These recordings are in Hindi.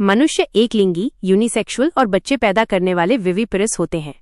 मनुष्य एकलिंगी, यूनिसेक्सुअल और बच्चे पैदा करने वाले विविपिरस होते हैं।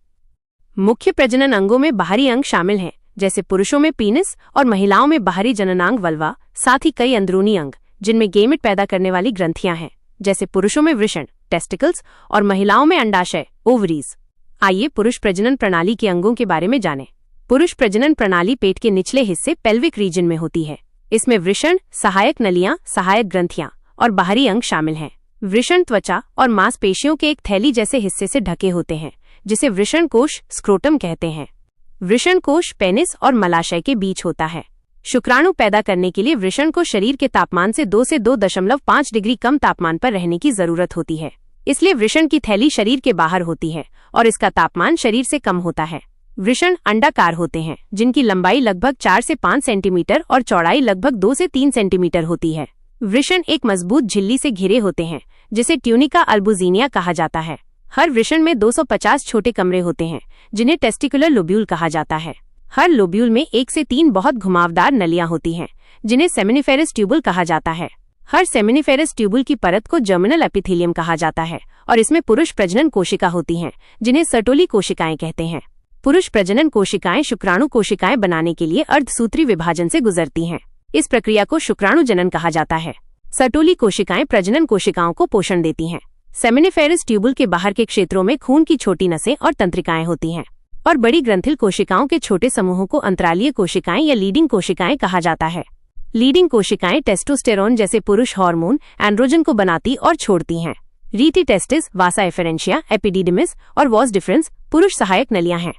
मुख्य प्रजनन अंगों में बाहरी अंग शामिल हैं, जैसे पुरुषों में पीनिस और महिलाओं में बाहरी जननांग वल्वा, साथ ही कई अंदरूनी अंग जिनमें गेमेट पैदा करने वाली ग्रंथियां हैं, जैसे पुरुषों में वृषण टेस्टिकल्स और महिलाओं में अंडाशय ओवरीज। आइए पुरुष प्रजनन प्रणाली के अंगों के बारे में जानें। पुरुष प्रजनन प्रणाली पेट के निचले हिस्से पेल्विक रीजन में होती है। इसमें वृषण, सहायक नलियां, सहायक ग्रंथियां और बाहरी अंग शामिल हैं। वृषण त्वचा और मांसपेशियों के एक थैली जैसे हिस्से से ढके होते हैं, जिसे वृषण कोश स्क्रोटम कहते हैं। वृषण कोश पेनिस और मलाशय के बीच होता है। शुक्राणु पैदा करने के लिए वृषण को शरीर के तापमान से 2 से 2.5 डिग्री कम तापमान पर रहने की जरूरत होती है। इसलिए वृषण की थैली शरीर के बाहर होती है और इसका तापमान शरीर से कम होता है। वृषण अंडाकार होते हैं, जिनकी लंबाई लगभग 4 से 5 सेंटीमीटर और चौड़ाई लगभग 2 से 3 सेंटीमीटर होती है। वृषण एक मजबूत झिल्ली से घिरे होते हैं, जिसे ट्यूनिका अल्बुजिनिया कहा जाता है। हर वृषण में 250 छोटे कमरे होते हैं, जिन्हें टेस्टिकुलर लोब्यूल कहा जाता है। हर लोब्यूल में 1 से 3 बहुत घुमावदार नलियां होती हैं, जिन्हें सेमिनिफेरस ट्यूबुल कहा जाता है। हर सेमिनिफेरस ट्यूबुल की परत को जर्मिनल एपिथेलियम कहा जाता है और इसमें पुरुष प्रजनन कोशिका होती हैं, जिन्हें सर्टोली कोशिकाएं कहते हैं। पुरुष प्रजनन कोशिकाएं शुक्राणु कोशिकाएं बनाने के लिए अर्धसूत्री विभाजन से गुजरती हैं। इस प्रक्रिया को शुक्राणु जनन कहा जाता है। सर्टोली कोशिकाएं प्रजनन कोशिकाओं को पोषण देती हैं। सेमिनिफेरस ट्यूबुल के बाहर के क्षेत्रों में खून की छोटी नसें और तंत्रिकाएं होती हैं और बड़ी ग्रंथिल कोशिकाओं के छोटे समूहों को अंतरालीय कोशिकाएं या लीडिंग कोशिकाएं कहा जाता है। लीडिंग कोशिकाएं टेस्टोस्टेरोन जैसे पुरुष हार्मोन एंड्रोजन को बनाती और छोड़ती हैं। रीटी टेस्टिस, वासा एफेरेंशिया, एपिडिडिमिस और वॉस डिफरेंस पुरुष सहायक नलियां हैं।